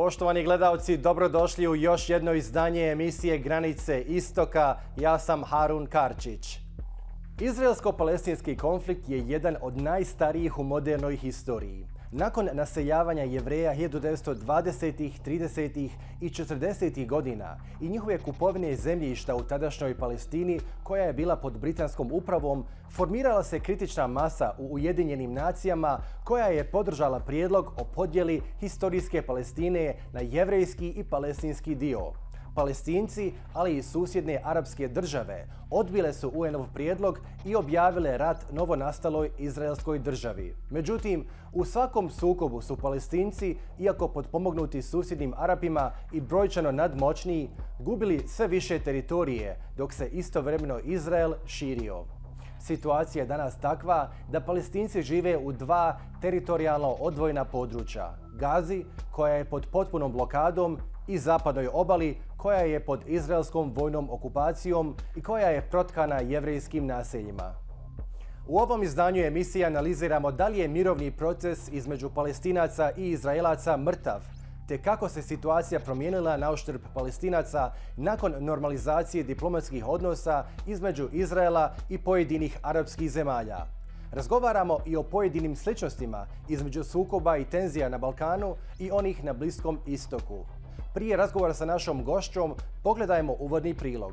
Poštovani gledalci, dobrodošli u još jedno izdanje emisije Granice istoka. Ja sam Harun Karčić. Izraelsko-palestinski konflikt je jedan od najstarijih u modernoj historiji. Nakon naseljavanja Jevreja 1920., 30. i 40. godina i njihove kupovine zemljišta u tadašnjoj Palestini, koja je bila pod britanskom upravom, formirala se kritična masa u Ujedinjenim nacijama koja je podržala prijedlog o podjeli historijske Palestine na jevrejski i palestinski dio. Palestinci, ali i susjedne arapske države, odbile su UN-ov prijedlog i objavile rat novonastaloj izraelskoj državi. Međutim, u svakom sukobu su Palestinci, iako potpomognuti susjednim Arapima i brojčano nadmoćniji, gubili sve više teritorije, dok se istovremeno Izrael širio. Situacija je danas takva da Palestinci žive u dva teritorijalno odvojena područja. Gazi, koja je pod potpunom blokadom, i zapadnoj obali, koja je pod izraelskom vojnom okupacijom i koja je protkana jevrejskim naseljima. U ovom izdanju emisije analiziramo da li je mirovni proces između Palestinaca i Izraelaca mrtav, te kako se situacija promijenila nauštrb Palestinaca nakon normalizacije diplomatskih odnosa između Izraela i pojedinih arapskih zemalja. Razgovaramo i o pojedinim sličnostima između sukoba i tenzija na Balkanu i onih na Bliskom istoku. Prije razgovora sa našom gošćom, pogledajmo uvodni prilog.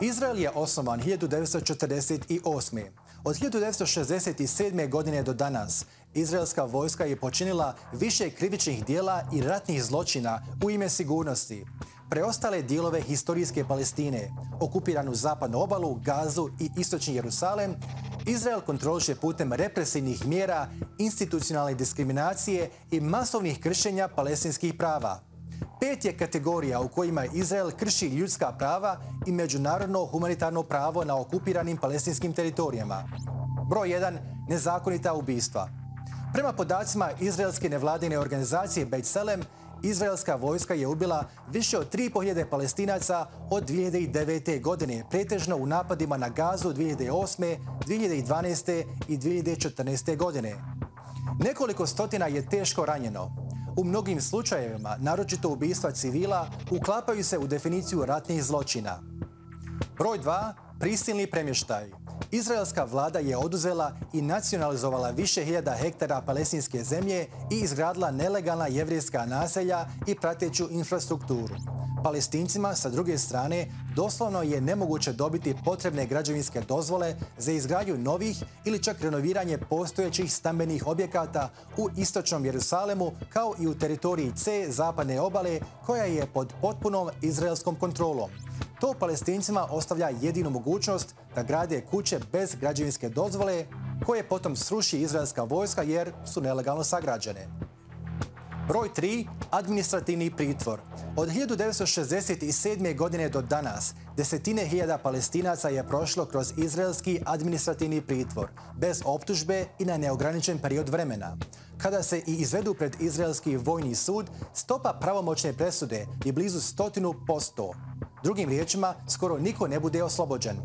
Izrael je osnovan 1948. Od 1967. godine do danas, izraelska vojska je počinila više krivičnih dijela i ratnih zločina u ime sigurnosti. Preostale dijelove historijske Palestine, okupiranu zapadnu obalu, Gazu i istočni Jerusalem, Izrael kontroliše putem represivnih mjera, institucionalne diskriminacije i masovnih kršenja palestinskih prava. 5 je kategorija u kojima Izrael krši ljudska prava i međunarodno humanitarno pravo na okupiranim palestinskim teritorijama. Broj 1. Nezakonita ubistva. Prema podacima izraelske nevladine organizacije Bejtselem, izraelska vojska je ubila više od 3.500 Palestinaca od 2009. godine, pretežno u napadima na Gazu 2008., 2012. i 2014. godine. Nekoliko stotina je teško ranjeno. U mnogim slučajevima, naročito ubistva civila, uklapaju se u definiciju ratnih zločina. Broj 2. Prisilni premještaj. Izraelska vlada je oduzela i nacionalizovala više hiljada hektara palestinske zemlje i izgradila nelegalna jevrejska naselja i prateću infrastrukturu. Palestincima, sa druge strane, doslovno je nemoguće dobiti potrebne građevinske dozvole za izgradnju novih ili čak renoviranje postojećih stambenih objekata u istočnom Jerusalemu, kao i u teritoriji C zapadne obale, koja je pod potpunom izraelskom kontrolom. To Palestincima ostavlja jedinu mogućnost da grade kuće bez građevinske dozvole, koje potom sruši izraelska vojska jer su nelegalno sagrađene. Broj 3. Administrativni pritvor. Od 1967. godine do danas, desetine hiljada Palestinaca je prošlo kroz izraelski administrativni pritvor, bez optužbe i na neograničen period vremena. Kada se i izvedu pred izraelski vojni sud, stopa pravomoćne presude je blizu 100%. Drugim riječima, skoro niko ne bude oslobođen.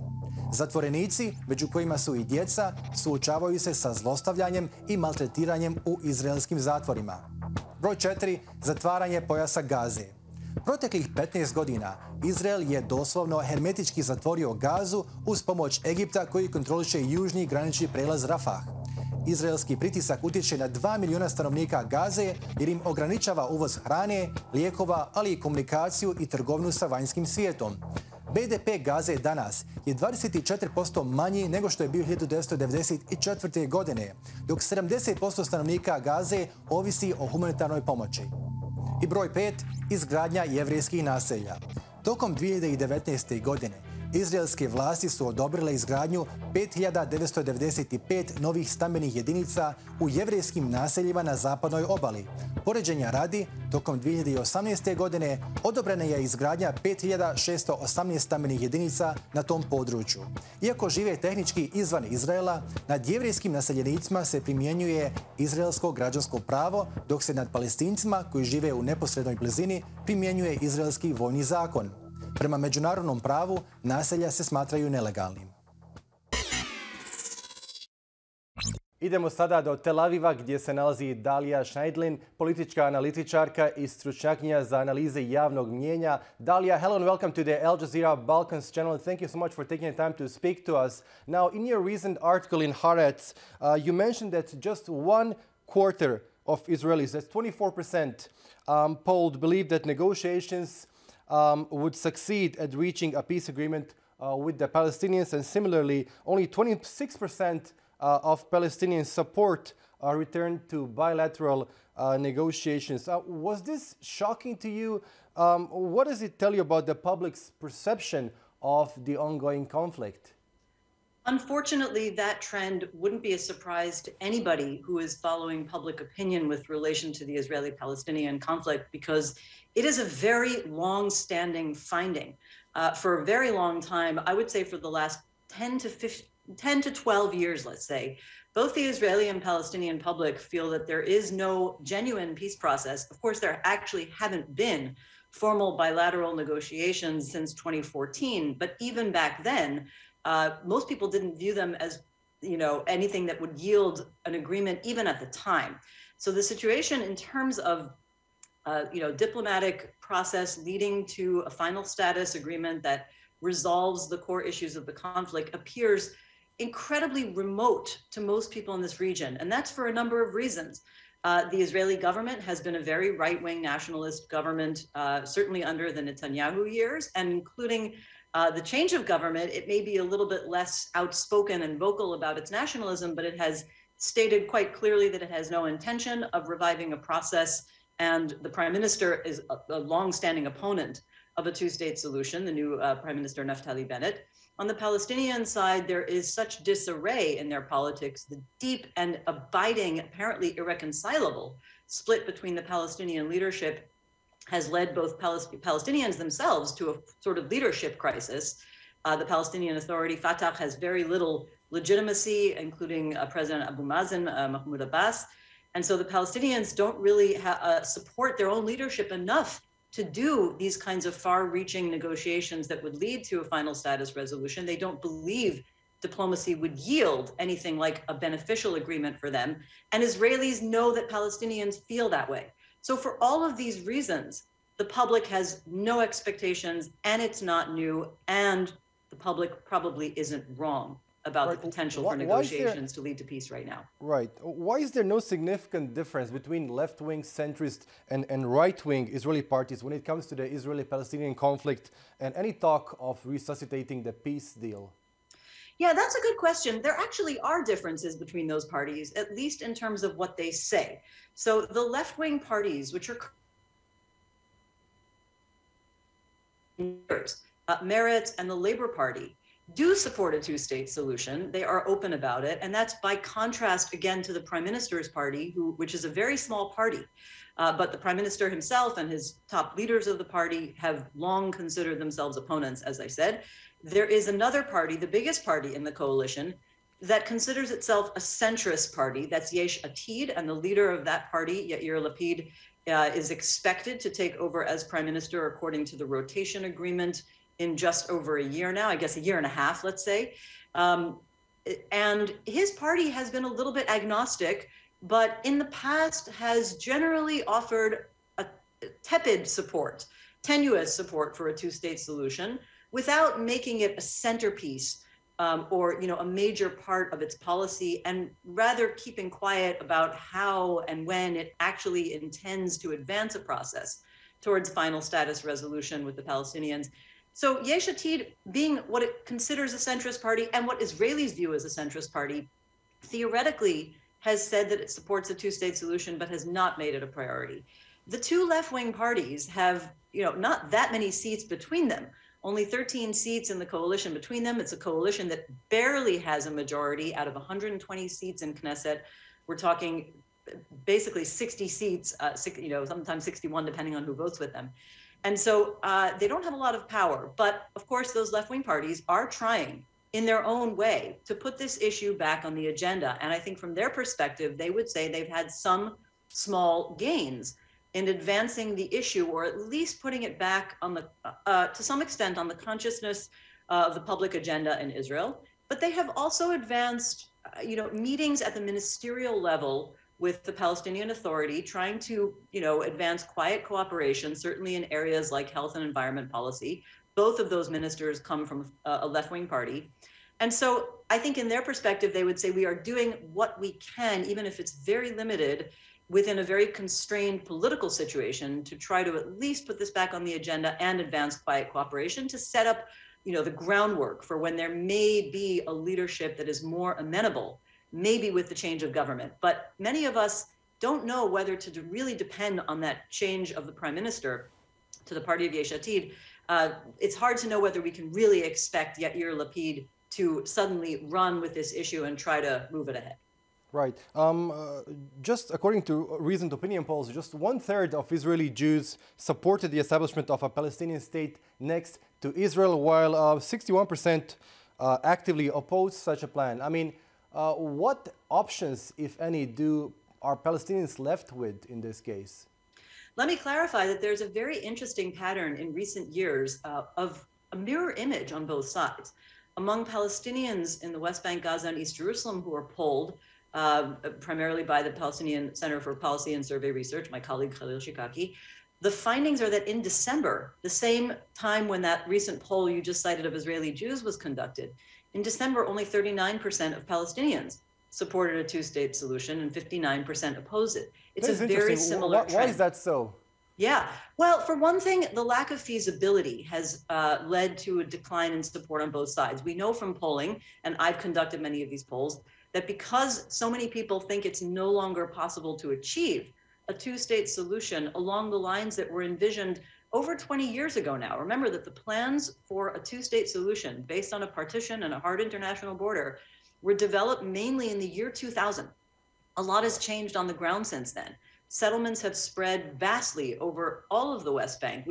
Zatvorenici, među kojima su i djeca, suočavaju se sa zlostavljanjem i maltretiranjem u izraelskim zatvorima. Broj 4. Zatvaranje pojasa Gaze. Proteklih 15 godina Izrael je doslovno hermetički zatvorio Gazu uz pomoć Egipta, koji kontroliše južni granični prijelaz Rafah. Izraelski pritisak utječe na 2 milijuna stanovnika Gaze jer im ograničava uvoz hrane, lijekova, ali i komunikaciju i trgovinu sa vanjskim svijetom. BDP Gaze danas je 24% manji nego što je bio 1994. godine, dok 70% stanovnika Gaze ovisi o humanitarnoj pomoći. I broj 5. Izgradnja jevrejskih naselja. Tokom 2019. godine izraelske vlasti su odobrile izgradnju 5995 novih stambenih jedinica u jevrejskim naseljima na zapadnoj obali. Poređenja radi, tokom 2018. godine odobrena je izgradnja 5618 stambenih jedinica na tom području. Iako žive tehnički izvan Izraela, nad jevrejskim naseljenicima se primjenjuje izraelsko građansko pravo, dok se nad Palestincima koji žive u neposrednoj blizini primjenjuje izraelski vojni zakon. Prema međunarodnom pravu, naselja se smatraju nelegalnim. Idemo sada do Tel Aviva gdje se nalazi Dahlia Scheindlin, politička analitičarka i stručnjakinja za analize javnog mnijenja. Dahlia, hello and welcome to the Al Jazeera Balkans channel. Thank you so much for taking the time to speak to us. Now, in your recent article in Haaretz, you mentioned that just 1/4 of Israelis, that's 24%, polled, believe that negotiations would succeed at reaching a peace agreement with the Palestinians, and similarly, only 26% of Palestinians support a return to bilateral negotiations. Was this shocking to you? What does it tell you about the public's perception of the ongoing conflict? Unfortunately, that trend wouldn't be a surprise to anybody who is following public opinion with relation to the Israeli-Palestinian conflict, because it is a very long-standing finding. For a very long time, I would say for the last 10 to 12 years, let's say, both the Israeli and Palestinian public feel that there is no genuine peace process. Of course, there actually haven't been formal bilateral negotiations since 2014, but even back then, most people didn't view them as, anything that would yield an agreement even at the time. So the situation in terms of, diplomatic process leading to a final status agreement that resolves the core issues of the conflict appears incredibly remote to most people in this region. And that's for a number of reasons. The Israeli government has been a very right-wing nationalist government, certainly under the Netanyahu years, and including the change of government. It may be a little bit less outspoken and vocal about its nationalism, but it has stated quite clearly that it has no intention of reviving a process. And the prime minister is a long-standing opponent of a two-state solution, the new Prime Minister Naftali Bennett. On the Palestinian side, there is such disarray in their politics, the deep and abiding, apparently irreconcilable split between the Palestinian leadership has led both Palestinians themselves to a sort of leadership crisis. The Palestinian Authority, Fatah, has very little legitimacy, including President Abu Mazen, Mahmoud Abbas. And so the Palestinians don't really support their own leadership enough to do these kinds of far-reaching negotiations that would lead to a final status resolution. They don't believe diplomacy would yield anything like a beneficial agreement for them. And Israelis know that Palestinians feel that way. So for all of these reasons, the public has no expectations, and it's not new, and the public probably isn't wrong about the potential for negotiations to lead to peace right now. Right. Why is there no significant difference between left-wing centrist and right-wing Israeli parties when it comes to the Israeli-Palestinian conflict and any talk of resuscitating the peace deal? Yeah, that's a good question. There actually are differences between those parties, at least in terms of what they say. So the left-wing parties, which are Meretz and the Labour Party, do support a two-state solution. They are open about it. And that's by contrast, again, to the Prime Minister's party, which is a very small party. But the Prime Minister himself and his top leaders of the party have long considered themselves opponents, as I said. There is another party, the biggest party in the coalition, that considers itself a centrist party. That's Yesh Atid, and the leader of that party, Yair Lapid, is expected to take over as Prime Minister according to the rotation agreement in just over a year now, I guess a year and a half, let's say. And his party has been a little bit agnostic, but in the past has generally offered a tepid support, tenuous support for a two-state solution without making it a centerpiece or a major part of its policy, and rather keeping quiet about how and when it actually intends to advance a process towards final status resolution with the Palestinians. So Yesh Atid, being what it considers a centrist party and what Israelis view as a centrist party, theoretically has said that it supports a two-state solution, but has not made it a priority. The two left-wing parties have, not that many seats between them, only 13 seats in the coalition between them. It's a coalition that barely has a majority out of 120 seats in Knesset. We're talking basically 60 seats, sometimes 61, depending on who votes with them. And so they don't have a lot of power. But of course, those left-wing parties are trying in their own way to put this issue back on the agenda. And I think from their perspective, they would say they've had some small gains in advancing the issue, or at least putting it back on the, to some extent, on the consciousness of the public agenda in Israel. But they have also advanced meetings at the ministerial level with the Palestinian Authority, trying to, advance quiet cooperation, certainly in areas like health and environment policy. Both of those ministers come from a left-wing party. And so I think in their perspective, they would say we are doing what we can, even if it's very limited, within a very constrained political situation, to try to at least put this back on the agenda and advance quiet cooperation to set up, the groundwork for when there may be a leadership that is more amenable, maybe with the change of government. But many of us don't know whether to really depend on that change of the prime minister to the party of Yesh Atid. It's hard to know whether we can really expect Yair Lapid to suddenly run with this issue and try to move it ahead. Right. Just according to recent opinion polls, just 1/3 of Israeli Jews supported the establishment of a Palestinian state next to Israel, while 61% actively opposed such a plan. I mean, what options, if any, are Palestinians left with in this case? Let me clarify that there's a very interesting pattern in recent years of a mirror image on both sides. Among Palestinians in the West Bank, Gaza, and East Jerusalem who are polled, primarily by the Palestinian Center for Policy and Survey Research, my colleague Khalil Shikaki, the findings are that in December, the same time when that recent poll you just cited of Israeli Jews was conducted, in December, only 39% of Palestinians supported a two-state solution and 59% opposed it. It's a very similar trend. Why is that so? Yeah. Well, for one thing, the lack of feasibility has led to a decline in support on both sides. We know from polling, and I've conducted many of these polls, that because so many people think it's no longer possible to achieve a two-state solution along the lines that were envisioned over 20 years ago now. Remember that the plans for a two-state solution based on a partition and a hard international border were developed mainly in the year 2000. A lot has changed on the ground since then. Settlements have spread vastly over all of the West Bank.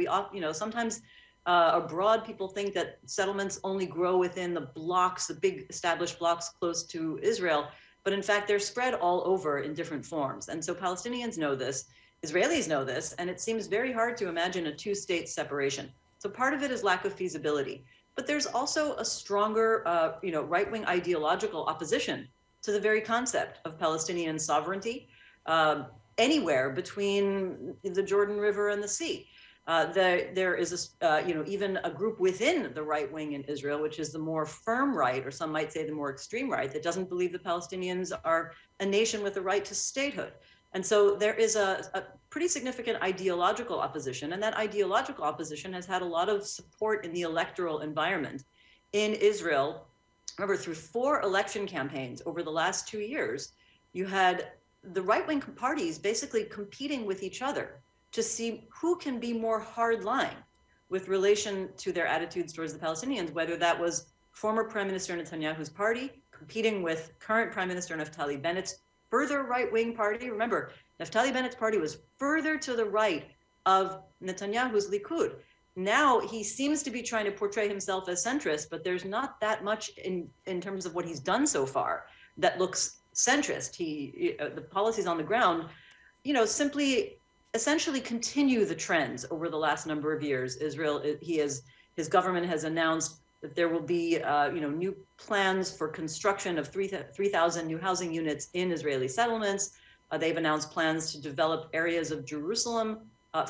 Sometimes abroad, people think that settlements only grow within the blocks, the big established blocks close to Israel, but in fact, they're spread all over in different forms. And so Palestinians know this, Israelis know this, and it seems very hard to imagine a two-state separation. So part of it is lack of feasibility, but there's also a stronger, right-wing ideological opposition to the very concept of Palestinian sovereignty anywhere between the Jordan River and the sea. There is even a group within the right wing in Israel, which is the more firm right, or some might say the more extreme right, that doesn't believe the Palestinians are a nation with the right to statehood. And so there is a pretty significant ideological opposition, and that ideological opposition has had a lot of support in the electoral environment in Israel. Remember, through 4 election campaigns over the last 2 years, you had the right-wing parties basically competing with each other to see who can be more hardline with relation to their attitudes towards the Palestinians, whether that was former Prime Minister Netanyahu's party competing with current Prime Minister Naftali Bennett's further right-wing party. Remember, Naftali Bennett's party was further to the right of Netanyahu's Likud. Now he seems to be trying to portray himself as centrist, but there's not that much in terms of what he's done so far that looks centrist. The policies on the ground, simply essentially continue the trends over the last number of years. His government has announced that there will be, new plans for construction of 3,000 new housing units in Israeli settlements. They've announced plans to develop areas of Jerusalem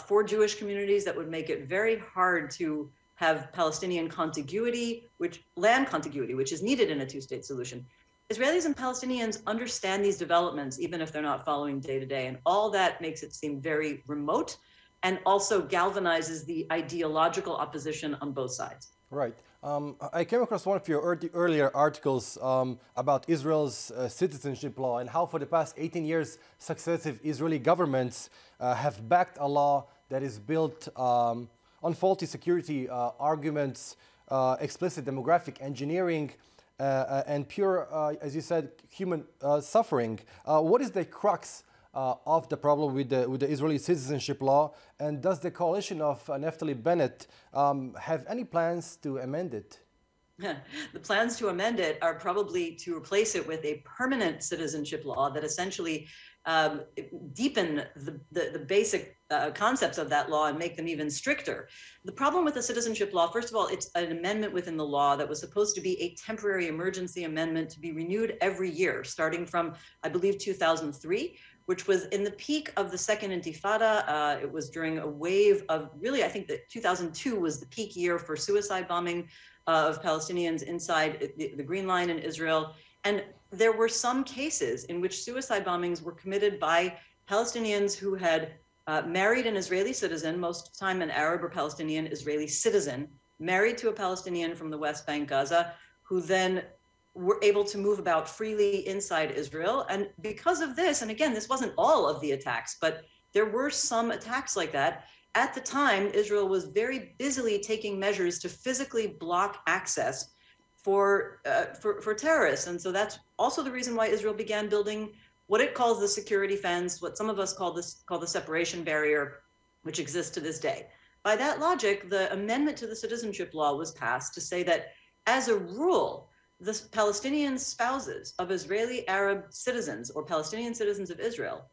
for Jewish communities that would make it very hard to have Palestinian contiguity, land contiguity, which is needed in a two-state solution. Israelis and Palestinians understand these developments, even if they're not following day to day. And all that makes it seem very remote and also galvanizes the ideological opposition on both sides. Right. I came across one of your earlier articles about Israel's citizenship law and how for the past 18 years, successive Israeli governments have backed a law that is built on faulty security arguments, explicit demographic engineering, and pure, as you said, human suffering. What is the crux of the problem with the Israeli citizenship law, and does the coalition of Naftali Bennett have any plans to amend it? The plans to amend it are probably to replace it with a permanent citizenship law that essentially deepen the basic concepts of that law and make them even stricter. The problem with the citizenship law, first of all, it's an amendment within the law that was supposed to be a temporary emergency amendment to be renewed every year, starting from, I believe, 2003, which was in the peak of the Second Intifada. It was during a wave of, really, I think that 2002 was the peak year for suicide bombing of Palestinians inside the Green Line in Israel. And there were some cases in which suicide bombings were committed by Palestinians who had married an Israeli citizen, most of the time an Arab or Palestinian Israeli citizen, married to a Palestinian from the West Bank, Gaza, who then were able to move about freely inside Israel. And because of this, and again, this wasn't all of the attacks, but there were some attacks like that. At the time, Israel was very busily taking measures to physically block access for terrorists. And so that's also the reason why Israel began building what it calls the security fence, what some of us call the separation barrier, which exists to this day. By that logic, the amendment to the citizenship law was passed to say that, as a rule, the Palestinian spouses of Israeli Arab citizens or Palestinian citizens of Israel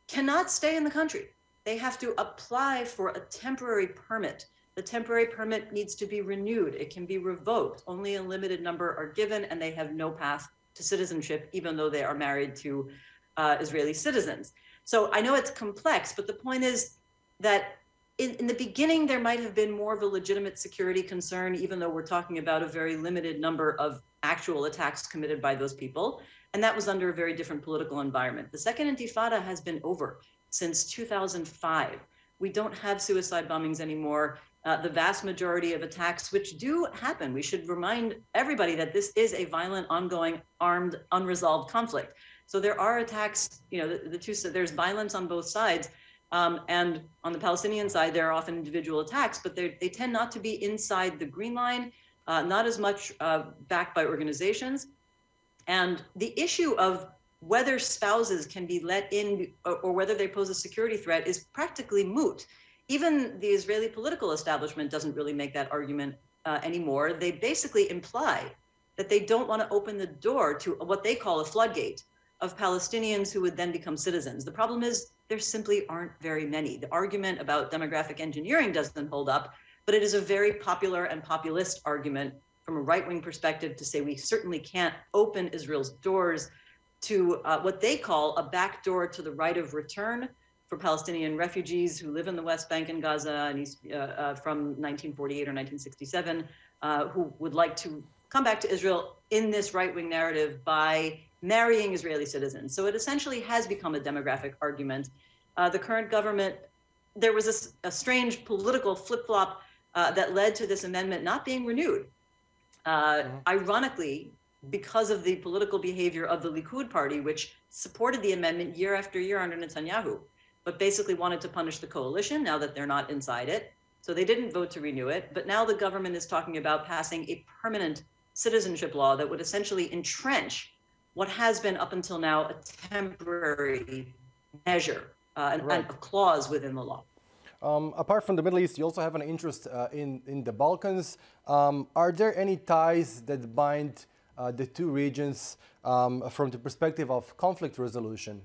cannot stay in the country. They have to apply for a temporary permit. The temporary permit needs to be renewed. It can be revoked. Only a limited number are given, and they have no path to citizenship, even though they are married to Israeli citizens. So I know it's complex, but the point is that in the beginning, there might have been more of a legitimate security concern, even though we're talking about a very limited number of actual attacks committed by those people. And that was under a very different political environment. The Second Intifada has been over since 2005. We don't have suicide bombings anymore. The vast majority of attacks, which do happen, we should remind everybody that this is a violent, ongoing, armed, unresolved conflict. So there are attacks, there's violence on both sides. And on the Palestinian side, there are often individual attacks, but they tend not to be inside the Green Line, not as much backed by organizations. And the issue of whether spouses can be let in or whether they pose a security threat is practically moot. Even the Israeli political establishment doesn't really make that argument anymore. They basically imply that they don't want to open the door to what they call a floodgate of Palestinians who would then become citizens. The problem is there simply aren't very many. The argument about demographic engineering doesn't hold up, but it is a very popular and populist argument from a right-wing perspective to say we certainly can't open Israel's doors to what they call a backdoor to the right of return for Palestinian refugees who live in the West Bank and Gaza and from 1948 or 1967, who would like to come back to Israel in this right-wing narrative by marrying Israeli citizens. So it essentially has become a demographic argument. The current government, there was a strange political flip-flop that led to this amendment not being renewed. Ironically, because of the political behavior of the Likud party, which supported the amendment year after year under Netanyahu, but basically wanted to punish the coalition now that they're not inside it. So they didn't vote to renew it. But now the government is talking about passing a permanent citizenship law that would essentially entrench what has been up until now a temporary measure, and a clause within the law. Apart from the Middle East, you also have an interest in the Balkans. Are there any ties that bind the two regions from the perspective of conflict resolution?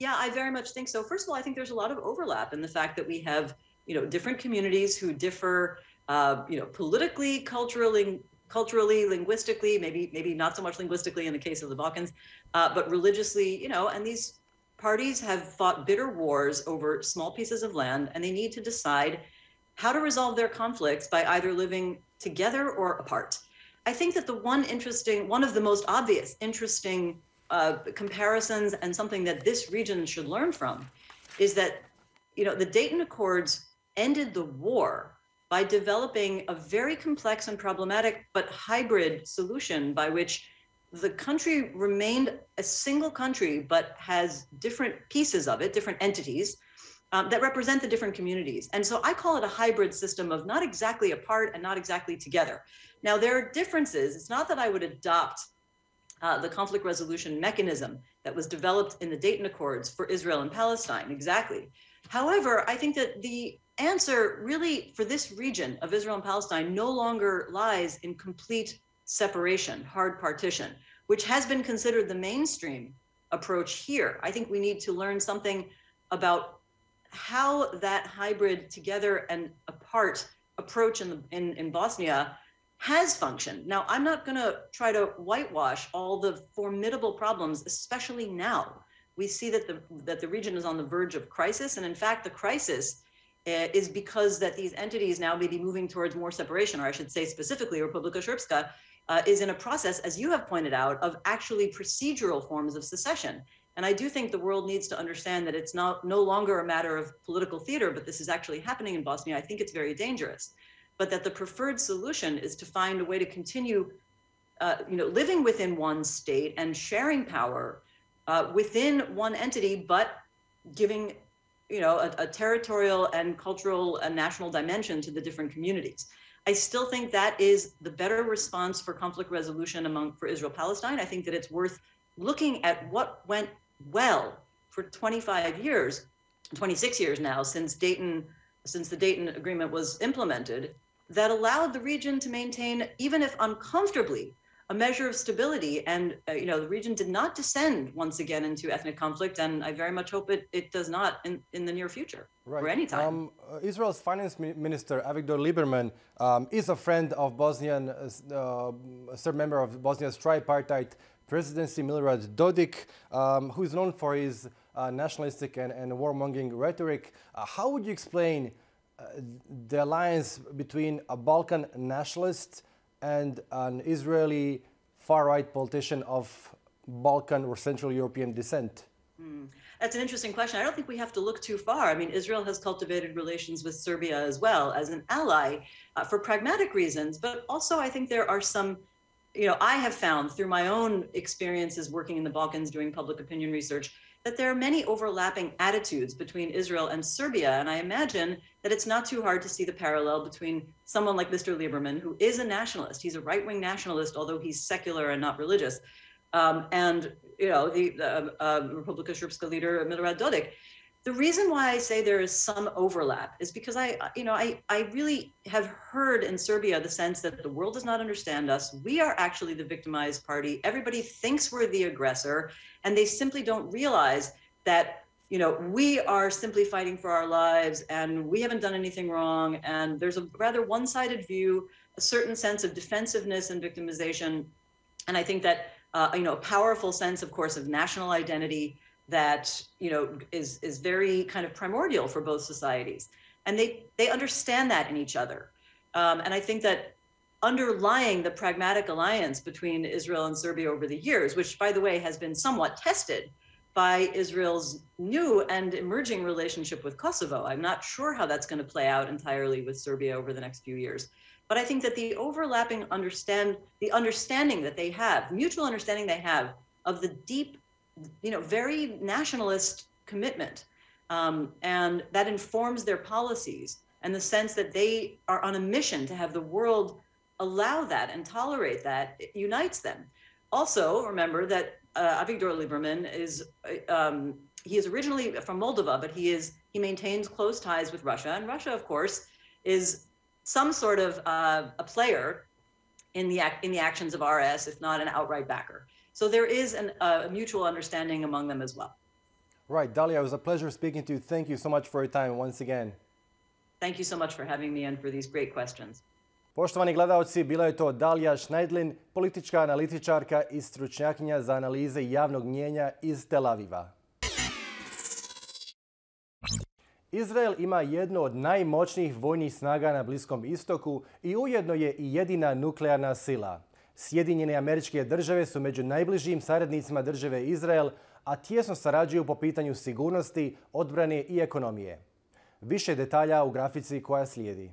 Yeah, I very much think so. First of all, I think there's a lot of overlap in the fact that we have, different communities who differ, politically, culturally, linguistically, maybe not so much linguistically in the case of the Balkans, but religiously, and these parties have fought bitter wars over small pieces of land, and they need to decide how to resolve their conflicts by either living together or apart. I think that one of the most obvious, interesting comparisons and something that this region should learn from is that, the Dayton Accords ended the war by developing a very complex and problematic but hybrid solution by which the country remained a single country but has different pieces of it, different entities that represent the different communities. And so I call it a hybrid system of not exactly apart and not exactly together. Now, there are differences. It's not that I would adopt the conflict resolution mechanism that was developed in the Dayton Accords for Israel and Palestine, exactly. However, I think that the answer really for this region of Israel and Palestine no longer lies in complete separation, hard partition, which has been considered the mainstream approach here. I think we need to learn something about how that hybrid together and apart approach in Bosnia has functioned. Now, I'm not going to try to whitewash all the formidable problems, especially now. We see that the region is on the verge of crisis, and in fact, the crisis is because that these entities now may be moving towards more separation, or I should say specifically Republika Srpska is in a process, as you have pointed out, of actually procedural forms of secession. And I do think the world needs to understand that it's no longer a matter of political theater, but this is actually happening in Bosnia. I think it's very dangerous, but that the preferred solution is to find a way to continue living within one state and sharing power within one entity, but giving a territorial and cultural and national dimension to the different communities. I still think that is the better response for conflict resolution for Israel-Palestine. I think that it's worth looking at what went well for 25 years, 26 years now, since the Dayton Agreement was implemented, that allowed the region to maintain, even if uncomfortably, a measure of stability. And the region did not descend once again into ethnic conflict, and I very much hope it does not in the near future, or any time. Israel's finance minister Avigdor Lieberman is a friend of a third member of Bosnia's tripartite presidency, Milorad Dodik, who is known for his nationalistic and warmongering rhetoric. How would you explain the alliance between a Balkan nationalist and an Israeli far-right politician of Balkan or Central European descent? That's an interesting question. I don't think we have to look too far. I mean, Israel has cultivated relations with Serbia as well as an ally for pragmatic reasons, but also I think there are some, I have found through my own experiences working in the Balkans doing public opinion research, that there are many overlapping attitudes between Israel and Serbia. And I imagine that it's not too hard to see the parallel between someone like Mr. Lieberman, who is a nationalist. He's a right-wing nationalist, although he's secular and not religious. And the Republika Srpska leader, Milorad Dodik. The reason why I say there is some overlap is because I really have heard in Serbia the sense that the world does not understand us. We are actually the victimized party. Everybody thinks we're the aggressor, and they simply don't realize that we are simply fighting for our lives and we haven't done anything wrong. And there's a rather one-sided view, a certain sense of defensiveness and victimization. And I think that a powerful sense, of course, of national identity that is very kind of primordial for both societies, and they understand that in each other. And I think that underlying the pragmatic alliance between Israel and Serbia over the years, which by the way has been somewhat tested by Israel's new and emerging relationship with Kosovo. I'm not sure how that's going to play out entirely with Serbia over the next few years. But I think that the overlapping understanding that they have, mutual understanding they have of the deep, very nationalist commitment, and that informs their policies, and the sense that they are on a mission to have the world allow that and tolerate that, it unites them. Also, remember that Avigdor Lieberman he is originally from Moldova, but he maintains close ties with Russia, and Russia, of course, is some sort of a player in the actions of RS, if not an outright backer. So there is a mutual understanding among them as well. Right, Dahlia, it was a pleasure speaking to you. Thank you so much for your time once again. Thank you so much for having me and for these great questions. Poštovani gledaoci, bila je to Dahlia Scheindlin, politička analitičarka i stručnjakinja za analize javnog mnijenja iz Tel Aviva. Izrael ima jednu od najmoćnijih vojnih snaga na Bliskom istoku i ujedno je i jedina nuklearna sila. Sjedinjene Američke Države su među najbližim saradnicima države Izrael, a tijesno sarađuju po pitanju sigurnosti, odbrane i ekonomije. Više detalja u grafici koja slijedi.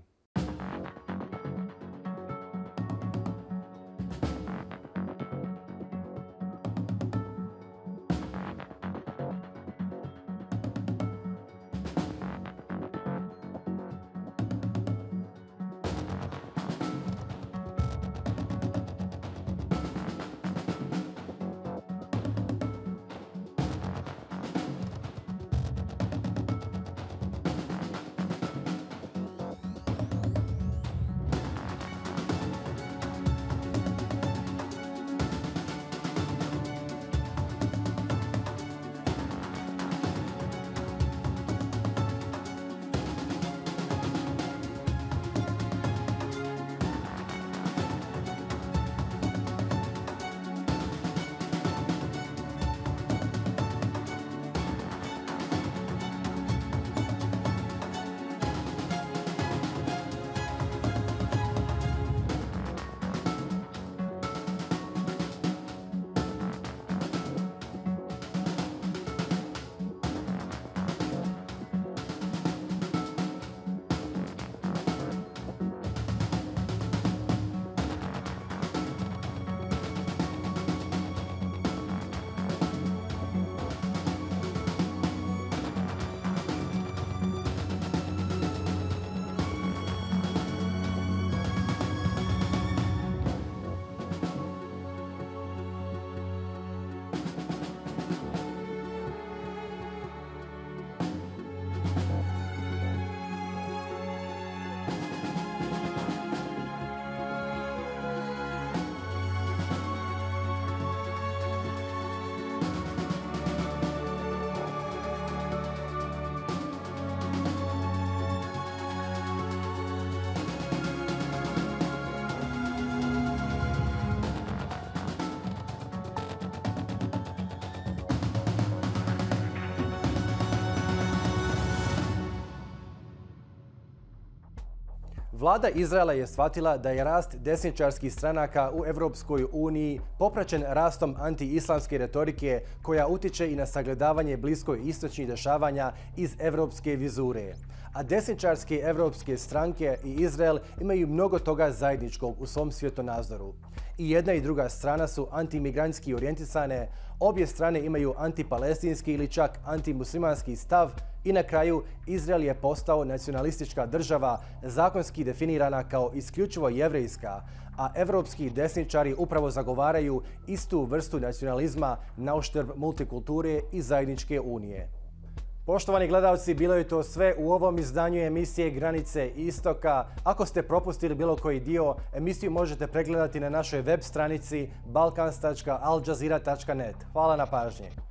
Vlada Izraela je shvatila da je rast desničarskih stranaka u Europskoj uniji popraćen rastom anti-islamske retorike koja utiče i na sagledavanje bliskoistočnih dešavanja iz europske vizure. A desničarske europske stranke i Izrael imaju mnogo toga zajedničkog u svom svjetonazoru. I jedna i druga strana su antimigrantski orijentisane, obje strane imaju antipalestinski ili čak antimuslimanski stav i na kraju Izrael je postao nacionalistička država, zakonski definirana kao isključivo jevrejska, a evropski desničari upravo zagovaraju istu vrstu nacionalizma nauštrb multikulture i zajedničke unije. Poštovani gledalci, bilo je to sve u ovom izdanju emisije Granice i istoka. Ako ste propustili bilo koji dio, emisiju možete pregledati na našoj web stranici balkans.aljazeera.net. Hvala na pažnji.